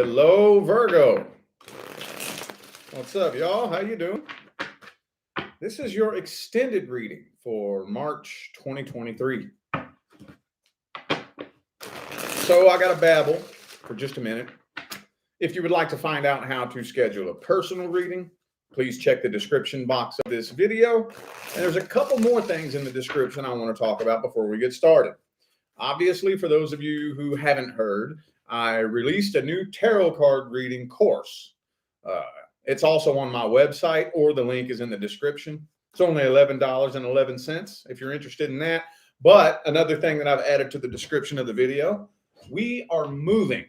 Hello, Virgo. What's up, y'all? How you doing? This is your extended reading for March 2023. So I got to babble for just a minute. If you would like to find out how to schedule a personal reading, please check the description box of this video. And there's a couple more things in the description I want to talk about before we get started. Obviously, for those of you who haven't heard, I released a new tarot card reading course. It's also on my website, or the link is in the description. It's only $11.11 if you're interested in that. But another thing that I've added to the description of the video, we are moving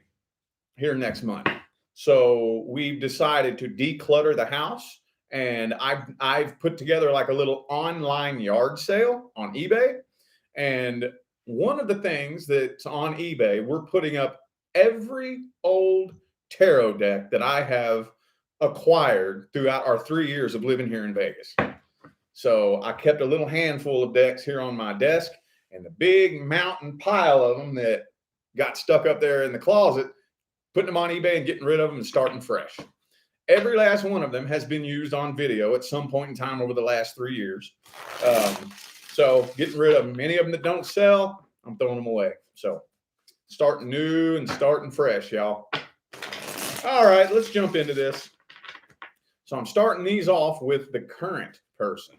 here next month. So we've decided to declutter the house, and I've put together like a little online yard sale on eBay. And one of the things that's on eBay, we're putting up every old tarot deck that I have acquired throughout our 3 years of living here in Vegas. So I kept a little handful of decks here on my desk, and the big mountain pile of them that got stuck up there in the closet, putting them on eBay and getting rid of them and starting fresh. Every last one of them has been used on video at some point in time over the last 3 years. So getting rid of them. Many of them that don't sell, I'm throwing them away. So starting new and starting fresh, y'all. All right, let's jump into this. So I'm starting these off with the current person.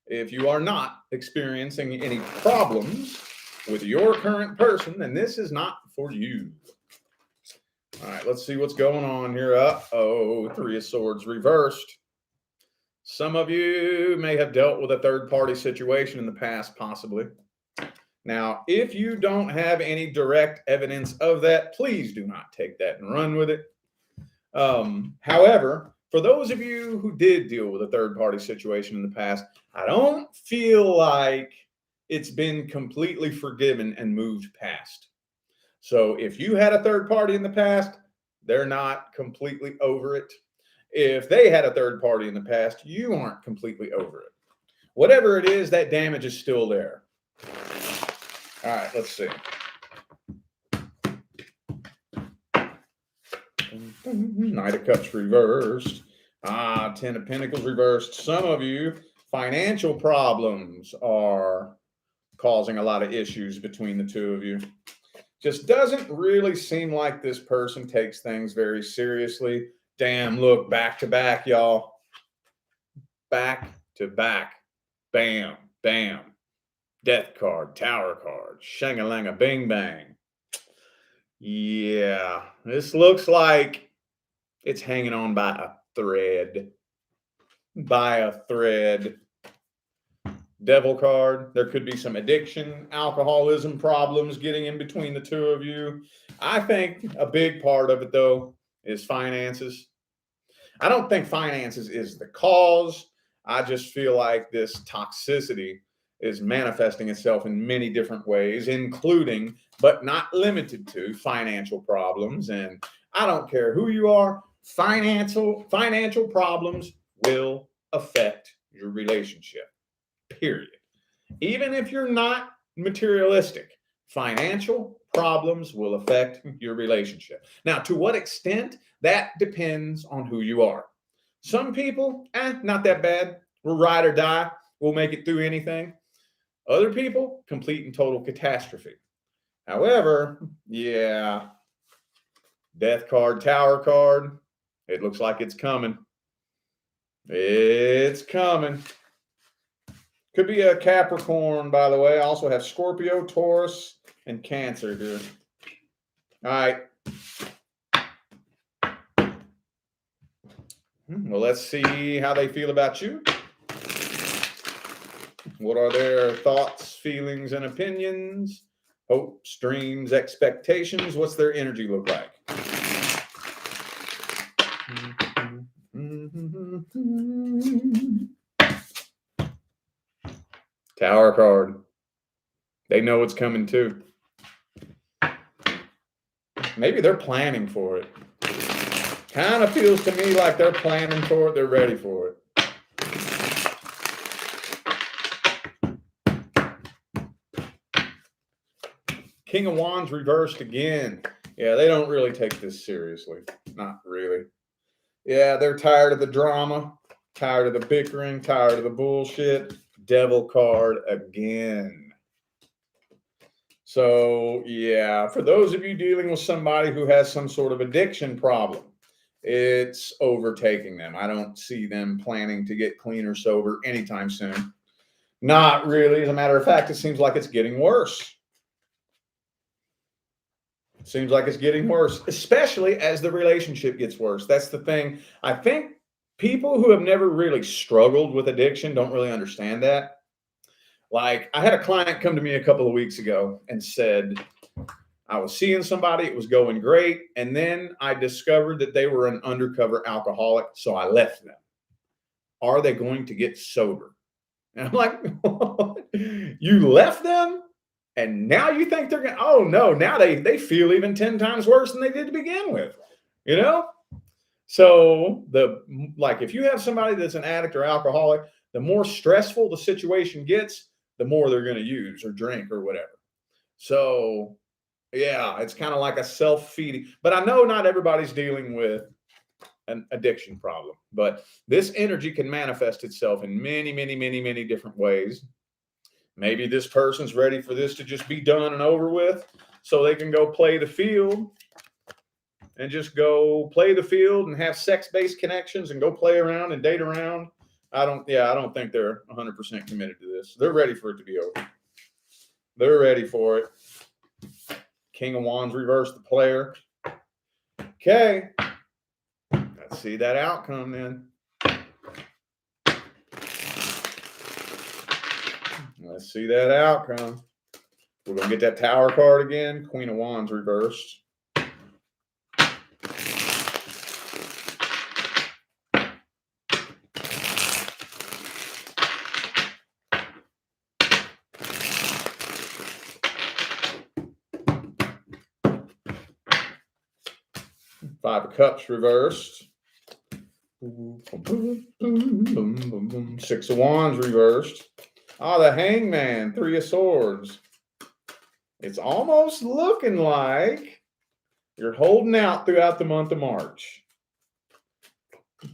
If you are not experiencing any problems with your current person, then this is not for you. All right, let's see what's going on here. Uh-oh, Three of Swords reversed. Some of you may have dealt with a third-party situation in the past, possibly. Now, if you don't have any direct evidence of that, please do not take that and run with it. However, for those of you who did deal with a third-party situation in the past, I don't feel like it's been completely forgiven and moved past. So if you had a third party in the past, they're not completely over it. If they had a third party in the past, you aren't completely over it. Whatever it is, that damage is still there. All right, let's see. Knight of Cups reversed. Ten of Pentacles reversed. Some of you, financial problems are causing a lot of issues between the two of you. Just doesn't really seem like this person takes things very seriously. Damn, look, back to back, y'all. Back to back. Bam, bam. Death card, Tower card, shang-a-lang-a, bing bang. Yeah, this looks like it's hanging on by a thread. By a thread. Devil card. There could be some addiction, alcoholism problems getting in between the two of you. I think a big part of it, though, is finances. I don't think finances is the cause. I just feel like this toxicity is manifesting itself in many different ways, including, but not limited to, financial problems. And I don't care who you are, financial problems will affect your relationship. Period. Even if you're not materialistic, financial problems will affect your relationship. Now, to what extent, that depends on who you are. Some people, not that bad. We'll ride or die. We'll make it through anything. Other people, complete and total catastrophe. However, yeah, Death card, Tower card, it looks like it's coming. It's coming. Could be a Capricorn, by the way. I also have Scorpio, Taurus, and Cancer here. All right. Well, let's see how they feel about you. What are their thoughts, feelings, and opinions? Hopes, dreams, expectations. What's their energy look like? Tower card. They know it's coming too. Maybe they're planning for it. Kind of feels to me like they're planning for it. They're ready for it. King of Wands reversed again. Yeah, they don't really take this seriously. Not really. Yeah, they're tired of the drama, tired of the bickering, tired of the bullshit. Devil card again. So, yeah, for those of you dealing with somebody who has some sort of addiction problem, it's overtaking them. I don't see them planning to get clean or sober anytime soon. Not really. As a matter of fact, it seems like it's getting worse. It seems like it's getting worse, especially as the relationship gets worse. That's the thing. I think people who have never really struggled with addiction don't really understand that. Like, I had a client come to me a couple of weeks ago and said, I was seeing somebody, it was going great. And then I discovered that they were an undercover alcoholic. So I left them. Are they going to get sober? And I'm like, you left them? And now you think they're going to, oh no, now they feel even 10 times worse than they did to begin with, you know? So like if you have somebody that's an addict or alcoholic, the more stressful the situation gets, the more they're going to use or drink or whatever. So yeah, it's kind of like a self-feeding, but I know not everybody's dealing with an addiction problem, but this energy can manifest itself in many, many, many, many different ways. Maybe this person's ready for this to just be done and over with so they can go play the field and just go play the field and have sex-based connections and go play around and date around. I don't think they're 100% committed to this. They're ready for it to be over. They're ready for it. King of Wands reversed the player. Okay. Let's see that outcome then. Let's see that outcome. We're going to get that Tower card again. Queen of Wands reversed. Five of Cups reversed. Six of Wands reversed. Ah, the Hangman, Three of Swords. It's almost looking like you're holding out throughout the month of March.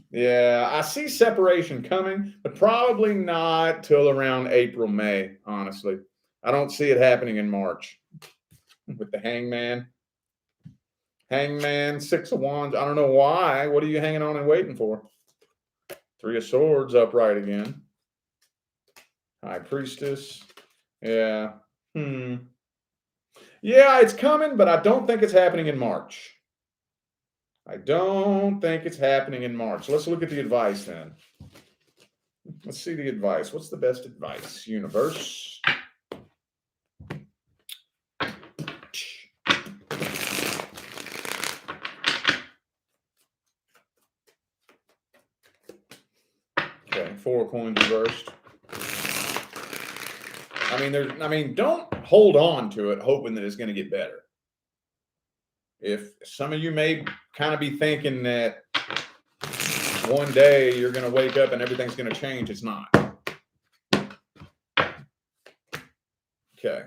Yeah, I see separation coming, but probably not till around April, May, honestly. I don't see it happening in March with the Hangman. Hangman, Six of Wands. I don't know why. What are you hanging on and waiting for? Three of Swords upright again. High Priestess. Yeah. Yeah, it's coming, but I don't think it's happening in March. I don't think it's happening in March. Let's look at the advice then. Let's see the advice. What's the best advice? Universe. Okay, Four of Coins reversed. I mean, don't hold on to it hoping that it's going to get better. If some of you may kind of be thinking that one day you're going to wake up and everything's going to change, it's not. Okay.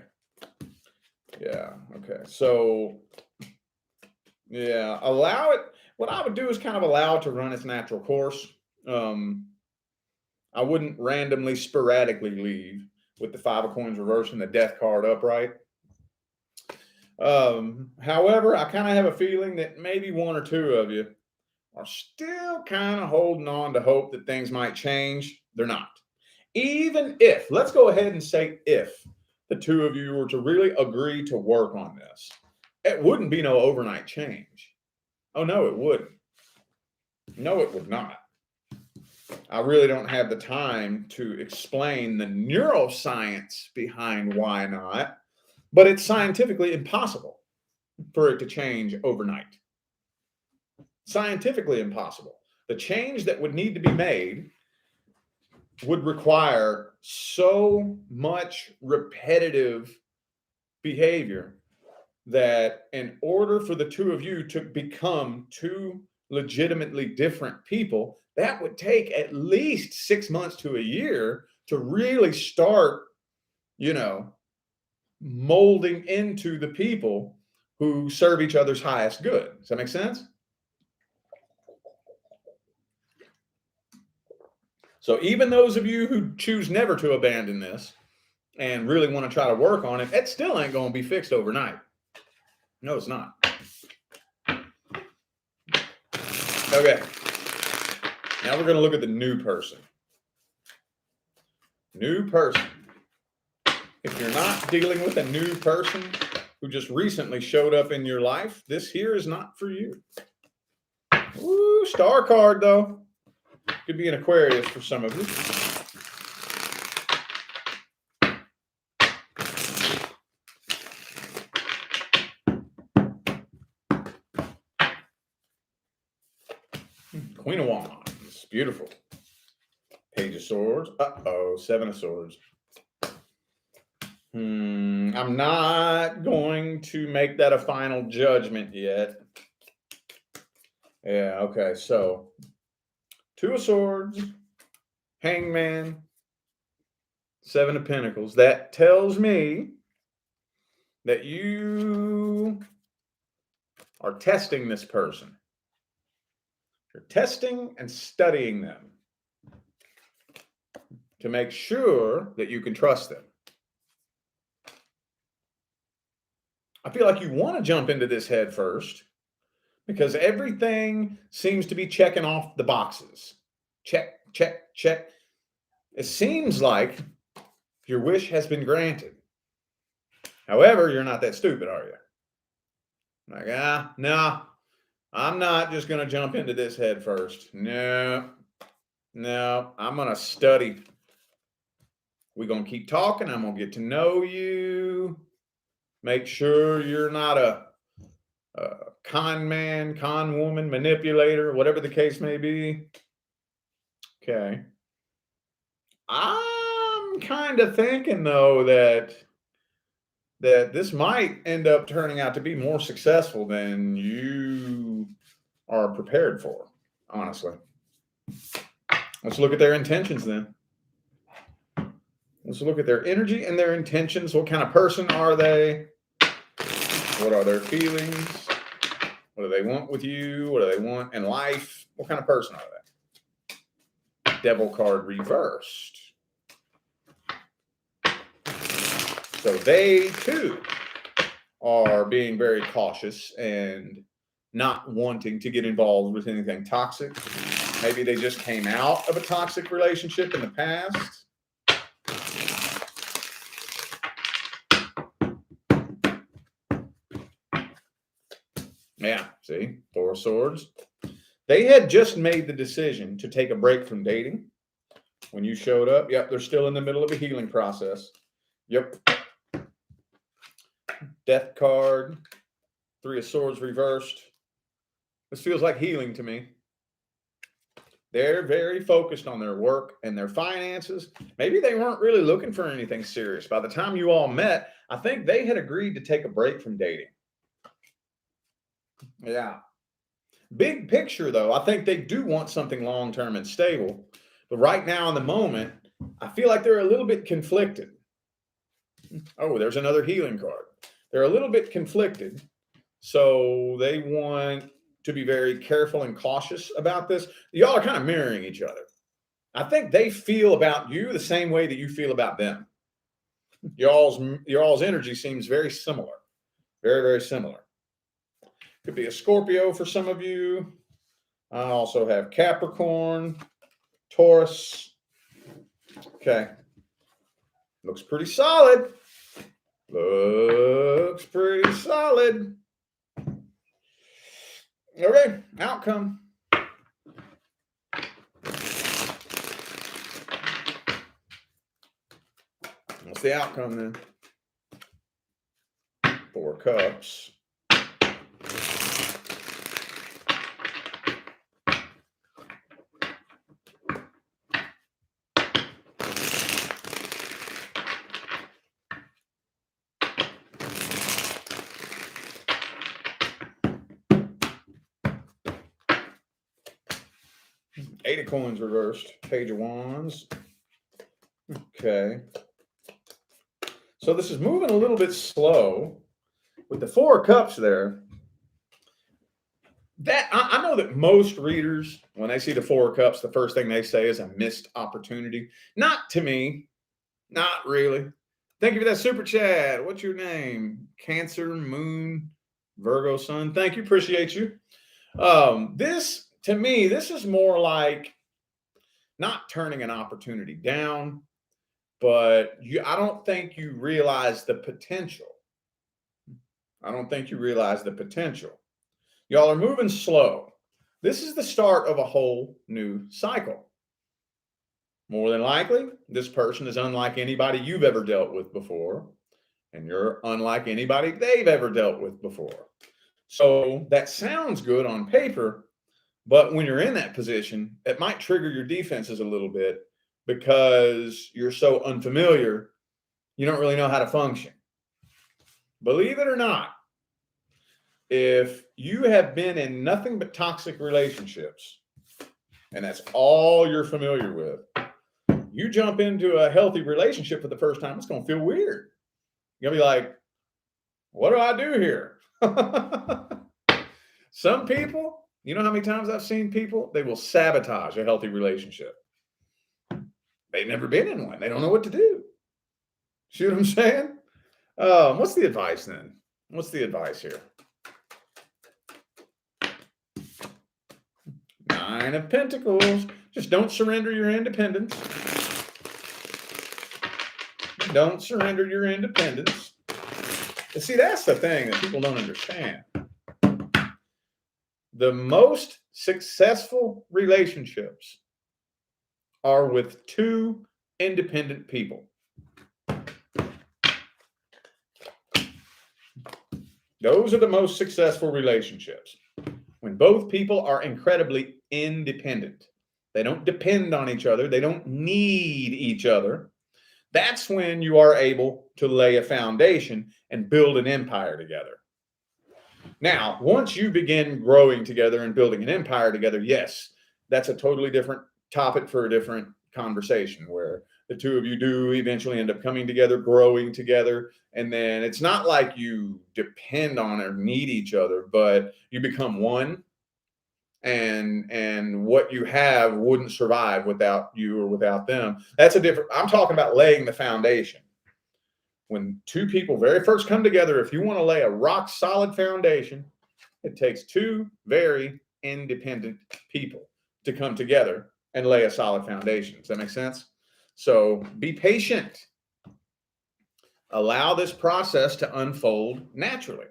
Yeah. Okay. So, yeah, allow it. What I would do is kind of allow it to run its natural course. I wouldn't randomly, sporadically leave with the Five of Coins reversed and the Death card upright. However, I kind of have a feeling that maybe one or two of you are still kind of holding on to hope that things might change. They're not. Even if, let's go ahead and say if the two of you were to really agree to work on this, it wouldn't be no overnight change. Oh, no, it wouldn't. No, it would not. I really don't have the time to explain the neuroscience behind why not, but it's scientifically impossible for it to change overnight. Scientifically impossible. The change that would need to be made would require so much repetitive behavior that in order for the two of you to become two legitimately different people, that would take at least 6 months to a year to really start, molding into the people who serve each other's highest good. Does that make sense? So even those of you who choose never to abandon this and really want to try to work on it, it still ain't going to be fixed overnight. No, it's not. Okay. Now we're going to look at the new person. New person. If you're not dealing with a new person who just recently showed up in your life, this here is not for you. Ooh, star card though. Could be an Aquarius for some of you. Queen of Wands. Beautiful. Page of Swords. Uh-oh. Seven of Swords. I'm not going to make that a final judgment yet. Yeah, okay. So, Two of Swords, Hangman, Seven of Pentacles. That tells me that you are testing this person. You're testing and studying them to make sure that you can trust them. I feel like you want to jump into this head first because everything seems to be checking off the boxes. Check, check, check. It seems like your wish has been granted. However, you're not that stupid, are you? Like, no, I'm not just going to jump into this head first. No, I'm going to study. We're going to keep talking. I'm going to get to know you. Make sure you're not a con man, con woman, manipulator, whatever the case may be. Okay. I'm kind of thinking, though, that this might end up turning out to be more successful than you are prepared for, honestly. Let's look at their intentions then. Let's look at their energy and their intentions. What kind of person are they? What are their feelings? What do they want with you? What do they want in life? What kind of person are they? Devil card reversed. So they, too, are being very cautious and not wanting to get involved with anything toxic. Maybe they just came out of a toxic relationship in the past. Yeah, see, Four of Swords. They had just made the decision to take a break from dating when you showed up. Yep, they're still in the middle of a healing process. Yep. Death card, Three of Swords reversed. This feels like healing to me. They're very focused on their work and their finances. Maybe they weren't really looking for anything serious. By the time you all met, I think they had agreed to take a break from dating. Yeah. Big picture, though, I think they do want something long-term and stable. But right now, in the moment, I feel like they're a little bit conflicted. Oh, there's another healing card. They're a little bit conflicted. So they want to be very careful and cautious about this. Y'all are kind of mirroring each other. I think they feel about you the same way that you feel about them. Y'all's energy seems very similar. Very, very similar. Could be a Scorpio for some of you. I also have Capricorn, Taurus. Okay. Looks pretty solid. Looks pretty solid. Okay, outcome. What's the outcome then? Four of Cups. Eight of Coins reversed. Page of Wands. Okay. So this is moving a little bit slow. with the Four of Cups there, that I know that most readers, when they see the Four of Cups, the first thing they say is a missed opportunity. Not to me, not really. Thank you for that super chat. What's your name? Cancer, Moon, Virgo, Sun. Thank you, appreciate you. This to me, this is more like not turning an opportunity down, but I don't think you realize the potential. I don't think you realize the potential. Y'all are moving slow. This is the start of a whole new cycle. More than likely, this person is unlike anybody you've ever dealt with before, and you're unlike anybody they've ever dealt with before. So that sounds good on paper, but when you're in that position, it might trigger your defenses a little bit because you're so unfamiliar, you don't really know how to function. Believe it or not, if you have been in nothing but toxic relationships, and that's all you're familiar with, you jump into a healthy relationship for the first time, it's going to feel weird. You're going to be like, what do I do here? Some people, you know how many times I've seen people, they will sabotage a healthy relationship. They've never been in one. They don't know what to do. See what I'm saying? What's the advice then? What's the advice here? Nine of Pentacles. Just don't surrender your independence. Don't surrender your independence. And see, that's the thing that people don't understand. The most successful relationships are with two independent people. Those are the most successful relationships. When both people are incredibly independent. They don't depend on each other. They don't need each other. That's when you are able to lay a foundation and build an empire together. Now, once you begin growing together and building an empire together, yes, that's a totally different topic for a different conversation where the two of you do eventually end up coming together, growing together. And then it's not like you depend on or need each other, but you become one. And what you have wouldn't survive without you or without them. That's a different, I'm talking about laying the foundation. When two people very first come together, if you want to lay a rock solid foundation, it takes two very independent people to come together and lay a solid foundation. Does that make sense? So be patient. Allow this process to unfold naturally.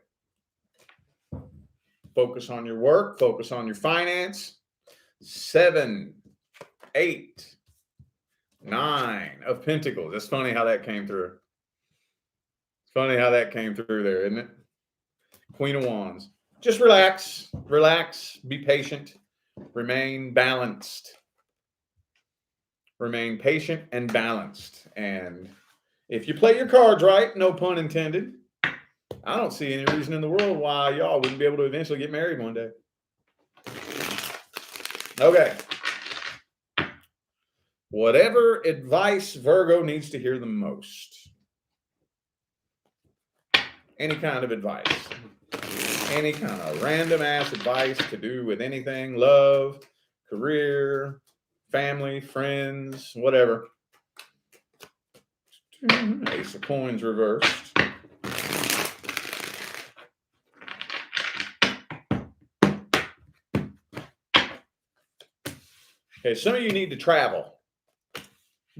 Focus on your work, focus on your finance. 7, 8, 9 of Pentacles. It's funny how that came through. It's funny how that came through there, isn't it? Queen of Wands. Just relax, relax, be patient, remain balanced. Remain patient and balanced. And if you play your cards right, no pun intended, I don't see any reason in the world why y'all wouldn't be able to eventually get married one day. Okay. Whatever advice Virgo needs to hear the most. Any kind of advice. Any kind of random ass advice to do with anything, love, career, family, friends, whatever. Ace of Coins reversed. Okay, some of you need to travel.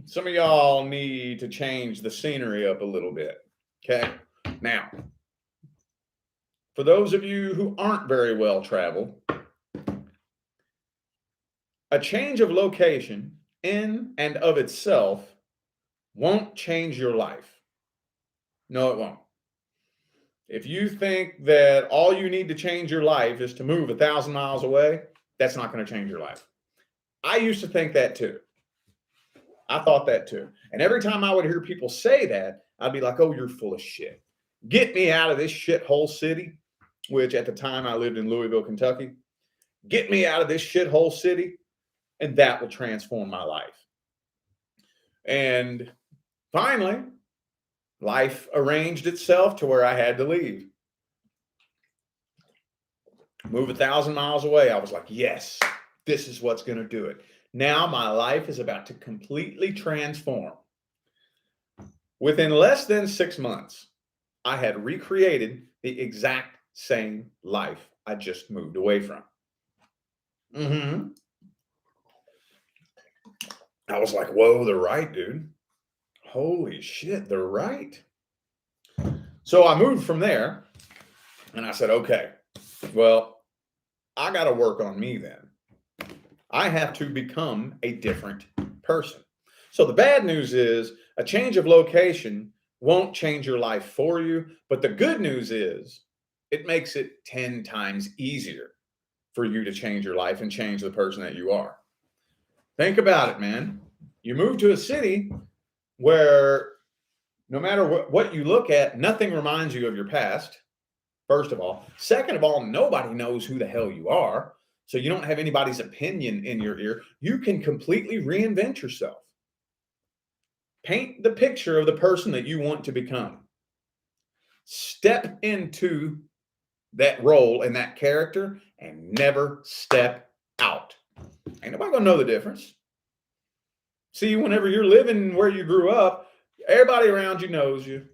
Some of y'all need to change the scenery up a little bit. Okay, now, for those of you who aren't very well traveled, a change of location in and of itself won't change your life. No, it won't. If you think that all you need to change your life is to move 1,000 miles away, that's not going to change your life. I used to think that too. I thought that too. And every time I would hear people say that, I'd be like, oh, you're full of shit. Get me out of this shithole city, which at the time I lived in Louisville, Kentucky. Get me out of this shithole city, and that will transform my life. And finally, life arranged itself to where I had to leave. Move 1,000 miles away. I was like, yes, this is what's going to do it. Now my life is about to completely transform. Within less than 6 months, I had recreated the exact same life I just moved away from. I was like, whoa, they're right, dude. Holy shit, they're right. So I moved from there and I said, okay, well, I got to work on me then. I have to become a different person. So the bad news is a change of location won't change your life for you. But the good news is it makes it 10 times easier for you to change your life and change the person that you are. Think about it, man. You move to a city where no matter what you look at, nothing reminds you of your past, first of all. Second of all, nobody knows who the hell you are. So you don't have anybody's opinion in your ear. You can completely reinvent yourself. Paint the picture of the person that you want to become. Step into that role and that character and never step out. Ain't nobody gonna know the difference. See, whenever you're living where you grew up, everybody around you knows you,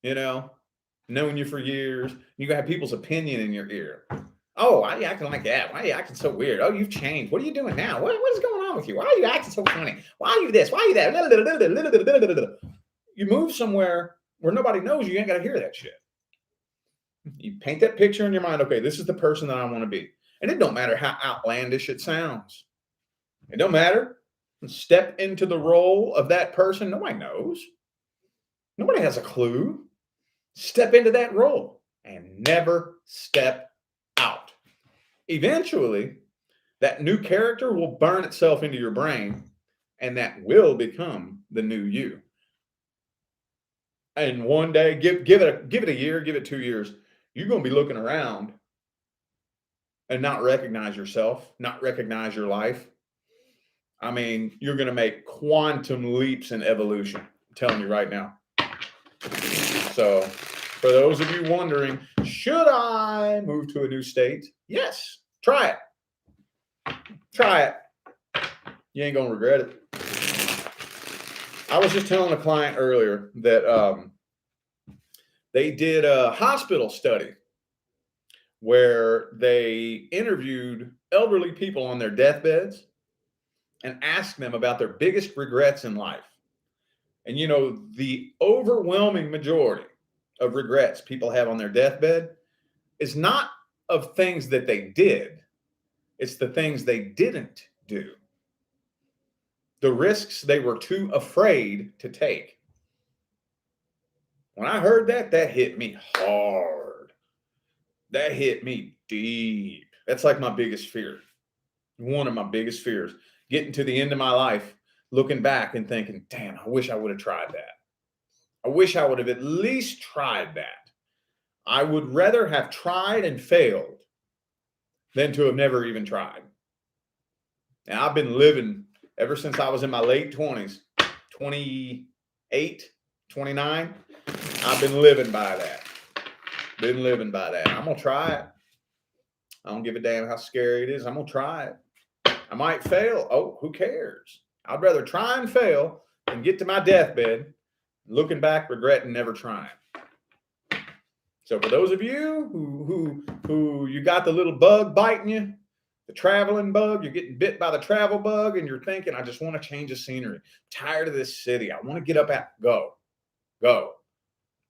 known you for years. You're gonna have people's opinion in your ear. Oh, why are you acting like that? Why are you acting so weird? Oh, you've changed. What are you doing now? What is going on with you? Why are you acting so funny? Why are you this? Why are you that? You move somewhere where nobody knows you ain't got to hear that shit. You paint that picture in your mind. Okay, this is the person that I want to be. And it don't matter how outlandish it sounds. It don't matter. Step into the role of that person. Nobody knows. Nobody has a clue. Step into that role and never step out. Eventually, that new character will burn itself into your brain, and that will become the new you. And one day, give it a year, give it 2 years, you're going to be looking around and not recognize yourself, not recognize your life. I mean, you're going to make quantum leaps in evolution. I'm telling you right now. So, for those of you wondering, should I move to a new state? Yes, try it. Try it. You ain't going to regret it. I was just telling a client earlier that they did a hospital study where they interviewed elderly people on their deathbeds and asked them about their biggest regrets in life. And the overwhelming majority of regrets people have on their deathbed is not of things that they did. It's the things they didn't do. The risks they were too afraid to take. When I heard that, that hit me hard. That hit me deep. That's like my biggest fear. One of my biggest fears. Getting to the end of my life, looking back and thinking, damn, I wish I would have tried that. I wish I would have at least tried that. I would rather have tried and failed than to have never even tried. And I've been living ever since I was in my late 20s, 28, 29. I've been living by that. Been living by that. I'm going to try it. I don't give a damn how scary it is. I'm going to try it. I might fail. Oh, who cares? I'd rather try and fail than get to my deathbed, looking back, regretting never trying. So for those of you who you got the little bug biting you, the traveling bug, you're getting bit by the travel bug, and you're thinking, I just want to change the scenery. I'm tired of this city. I want to get up out. Go.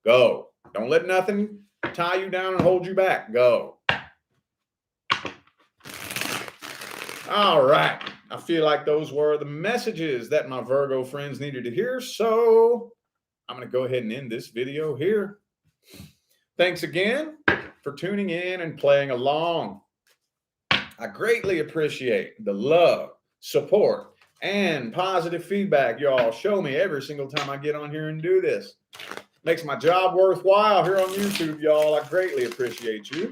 Don't let nothing tie you down and hold you back. Go. All right. I feel like those were the messages that my Virgo friends needed to hear. So I'm going to go ahead and end this video here. Thanks again for tuning in and playing along. I greatly appreciate the love, support, and positive feedback y'all show me every single time I get on here and do this. Makes my job worthwhile here on YouTube, y'all. I greatly appreciate you.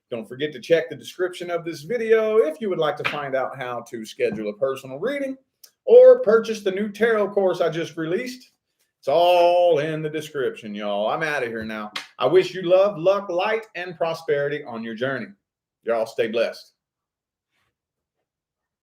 Don't forget to check the description of this video if you would like to find out how to schedule a personal reading or purchase the new tarot course I just released. It's all in the description, y'all. I'm out of here now. I wish you love, luck, light, and prosperity on your journey. Y'all stay blessed.